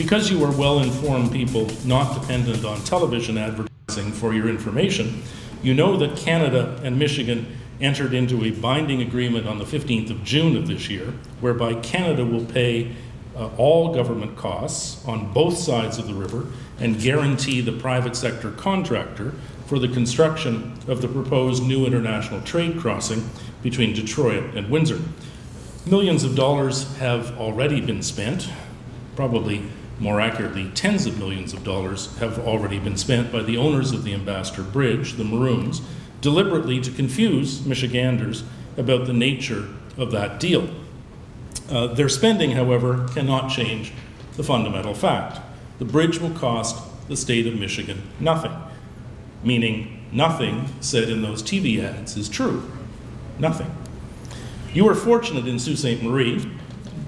Because you are well-informed people not dependent on television advertising for your information, you know that Canada and Michigan entered into a binding agreement on the 15th of June of this year, whereby Canada will pay all government costs on both sides of the river and guarantee the private sector contractor for the construction of the proposed new international trade crossing between Detroit and Windsor. Millions of dollars have already been spent, probably more accurately, tens of millions of dollars have already been spent by the owners of the Ambassador Bridge, the Maroons, deliberately to confuse Michiganders about the nature of that deal. Their spending, however, cannot change the fundamental fact. The bridge will cost the state of Michigan nothing, meaning nothing said in those TV ads is true. Nothing. You are fortunate in Sault Ste. Marie,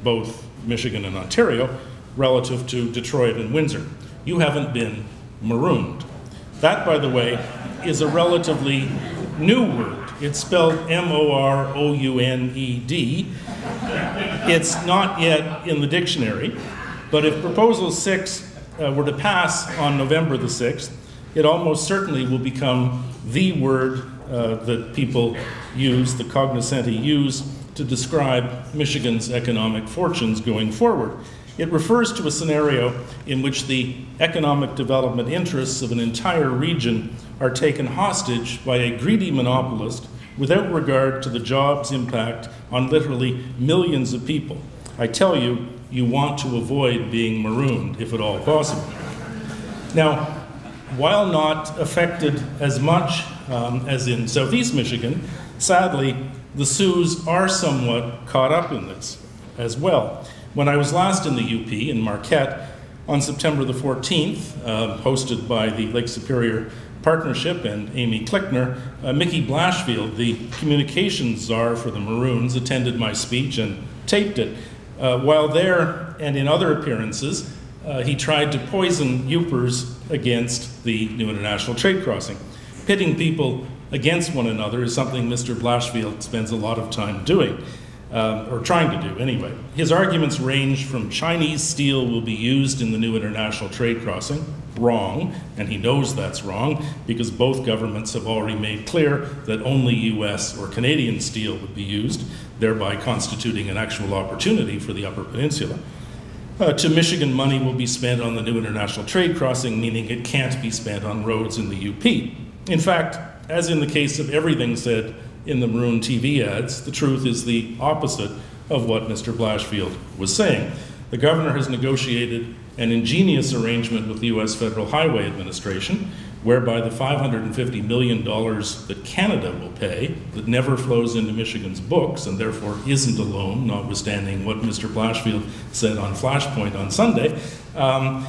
both Michigan and Ontario, relative to Detroit and Windsor. You haven't been marooned. That, by the way, is a relatively new word. It's spelled M-O-R-O-U-N-E-D. It's not yet in the dictionary, but if Proposal 6 were to pass on November the 6th, it almost certainly will become the word that people use, the cognoscenti use, to describe Michigan's economic fortunes going forward. It refers to a scenario in which the economic development interests of an entire region are taken hostage by a greedy monopolist without regard to the jobs impact on literally millions of people. I tell you, you want to avoid being marooned if at all possible. Now, while not affected as much as in Southeast Michigan, sadly, the Sioux are somewhat caught up in this as well. When I was last in the UP in Marquette on September the 14th, hosted by the Lake Superior Partnership and Amy Klickner, Mickey Blashfield, the communications czar for the Maroons, attended my speech and taped it. While there and in other appearances, he tried to poison Yoopers against the new international trade crossing. Pitting people against one another is something Mr. Blashfield spends a lot of time doing. Or trying to do anyway. His arguments range from Chinese steel will be used in the new international trade crossing, wrong, and he knows that's wrong because both governments have already made clear that only US or Canadian steel would be used, thereby constituting an actual opportunity for the Upper Peninsula. To Michigan, money will be spent on the new international trade crossing, meaning it can't be spent on roads in the UP. In fact, as in the case of everything said in the Maroon TV ads, the truth is the opposite of what Mr. Blashfield was saying. The governor has negotiated an ingenious arrangement with the U.S. Federal Highway Administration, whereby the $550 million that Canada will pay, that never flows into Michigan's books and therefore isn't a loan, notwithstanding what Mr. Blashfield said on Flashpoint on Sunday, that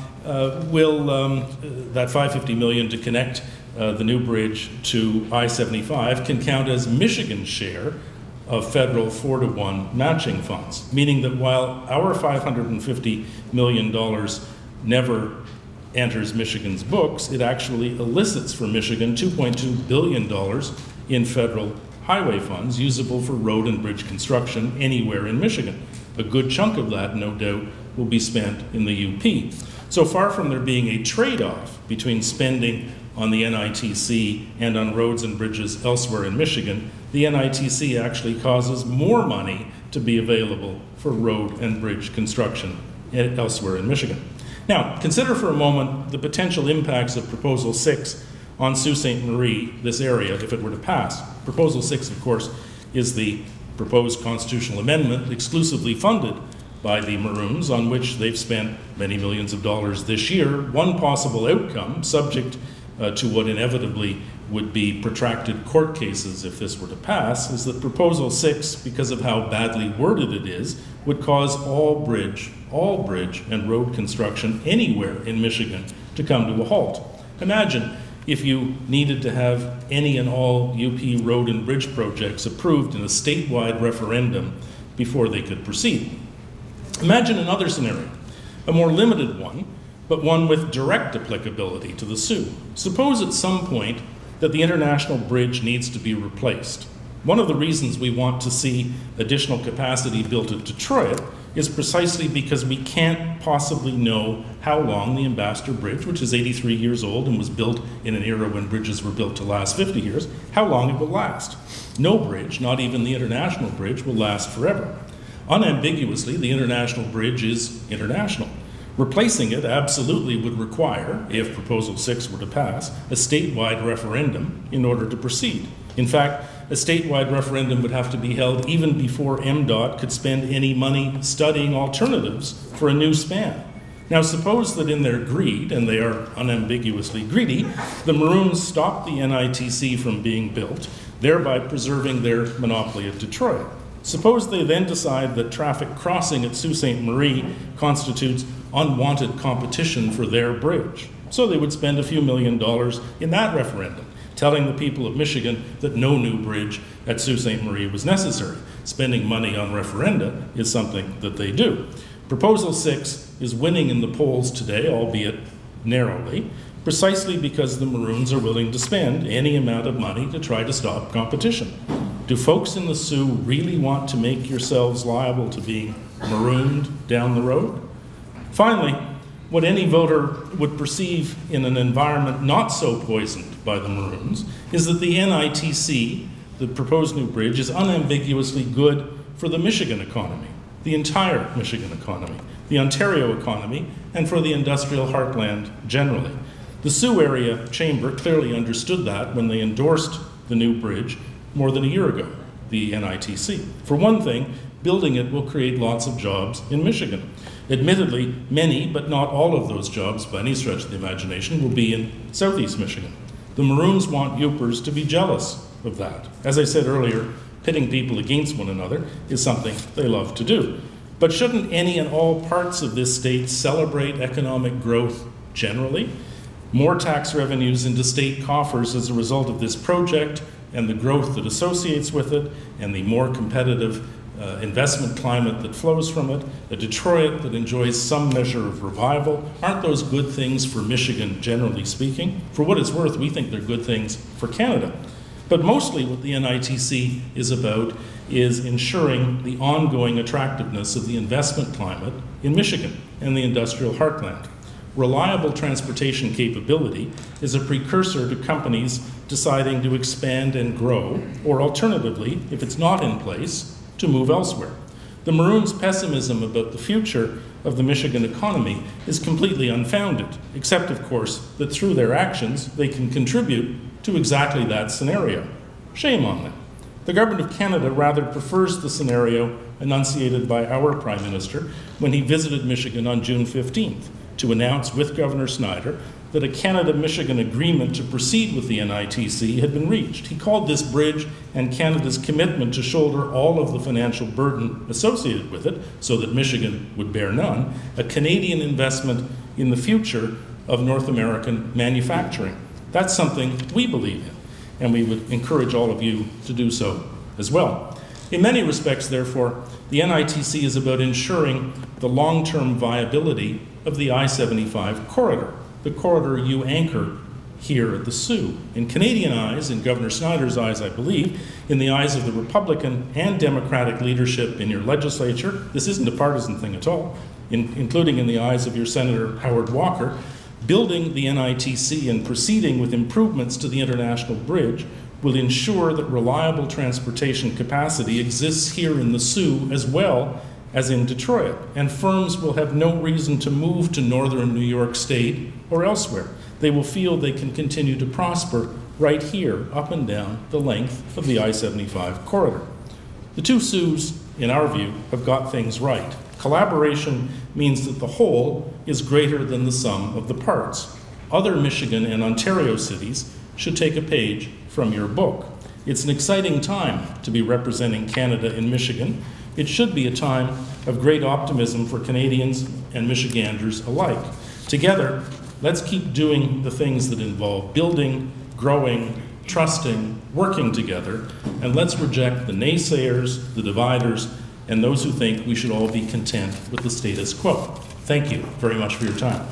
$550 million to connect the new bridge to I-75 can count as Michigan's share of federal 4-to-1 matching funds, meaning that while our $550 million never enters Michigan's books, it actually elicits for Michigan $2.2 billion in federal highway funds usable for road and bridge construction anywhere in Michigan. A good chunk of that, no doubt, will be spent in the UP. So far from there being a trade-off between spending on the NITC and on roads and bridges elsewhere in Michigan, the NITC actually causes more money to be available for road and bridge construction elsewhere in Michigan. Now, consider for a moment the potential impacts of Proposal 6 on Sault Ste. Marie, this area, if it were to pass. Proposal 6, of course, is the proposed constitutional amendment exclusively funded by the Maroons, on which they've spent many millions of dollars this year. One possible outcome, subject to what inevitably would be protracted court cases if this were to pass, is that Proposal 6, because of how badly worded it is, would cause all bridge and road construction anywhere in Michigan to come to a halt. Imagine if you needed to have any and all UP road and bridge projects approved in a statewide referendum before they could proceed. Imagine another scenario, a more limited one, but one with direct applicability to the Sioux. Suppose at some point that the international bridge needs to be replaced. One of the reasons we want to see additional capacity built at Detroit is precisely because we can't possibly know how long the Ambassador Bridge, which is 83 years old and was built in an era when bridges were built to last 50 years, how long it will last. No bridge, not even the international bridge, will last forever. Unambiguously, the international bridge is international. Replacing it absolutely would require, if Proposal 6 were to pass, a statewide referendum in order to proceed. In fact, a statewide referendum would have to be held even before MDOT could spend any money studying alternatives for a new span. Now, suppose that in their greed, and they are unambiguously greedy, the Maroons stopped the NITC from being built, thereby preserving their monopoly at Detroit. Suppose they then decide that traffic crossing at Sault Ste. Marie constitutes unwanted competition for their bridge. So they would spend a few $1 million in that referendum, telling the people of Michigan that no new bridge at Sault Ste. Marie was necessary. Spending money on referenda is something that they do. Proposal 6 is winning in the polls today, albeit narrowly, precisely because the Maroons are willing to spend any amount of money to try to stop competition. Do folks in the Soo really want to make yourselves liable to being marooned down the road? Finally, what any voter would perceive in an environment not so poisoned by the Maroons is that the NITC, the proposed new bridge, is unambiguously good for the Michigan economy, the entire Michigan economy, the Ontario economy, and for the industrial heartland generally. The Soo Area Chamber clearly understood that when they endorsed the new bridge more than a year ago, the NITC. For one thing, building it will create lots of jobs in Michigan. Admittedly, many, but not all of those jobs, by any stretch of the imagination, will be in Southeast Michigan. The Maroons want Yoopers to be jealous of that. As I said earlier, pitting people against one another is something they love to do. But shouldn't any and all parts of this state celebrate economic growth generally? More tax revenues into state coffers as a result of this project and the growth that associates with it and the more competitive investment climate that flows from it, a Detroit that enjoys some measure of revival. Aren't those good things for Michigan, generally speaking? For what it's worth, we think they're good things for Canada. But mostly what the NITC is about is ensuring the ongoing attractiveness of the investment climate in Michigan and the industrial heartland. Reliable transportation capability is a precursor to companies deciding to expand and grow, or alternatively, if it's not in place, to move elsewhere. The Maroons' pessimism about the future of the Michigan economy is completely unfounded, except, of course, that through their actions, they can contribute to exactly that scenario. Shame on them. The Government of Canada rather prefers the scenario enunciated by our Prime Minister when he visited Michigan on June 15th to announce with Governor Snyder that a Canada-Michigan agreement to proceed with the NITC had been reached. He called this bridge and Canada's commitment to shoulder all of the financial burden associated with it, so that Michigan would bear none, a Canadian investment in the future of North American manufacturing. That's something we believe in, and we would encourage all of you to do so as well. In many respects, therefore, the NITC is about ensuring the long-term viability of the I-75 corridor, the corridor you anchor here at the Soo. In Canadian eyes, in Governor Snyder's eyes, I believe, in the eyes of the Republican and Democratic leadership in your legislature, this isn't a partisan thing at all, including in the eyes of your Senator Howard Walker, building the NITC and proceeding with improvements to the international bridge will ensure that reliable transportation capacity exists here in the Soo as well as in Detroit, and firms will have no reason to move to northern New York State or elsewhere. They will feel they can continue to prosper right here, up and down the length of the I-75 corridor. The two Soos, in our view, have got things right. Collaboration means that the whole is greater than the sum of the parts. Other Michigan and Ontario cities should take a page from your book. It's an exciting time to be representing Canada in Michigan. It should be a time of great optimism for Canadians and Michiganders alike. Together, let's keep doing the things that involve building, growing, trusting, working together, and let's reject the naysayers, the dividers, and those who think we should all be content with the status quo. Thank you very much for your time.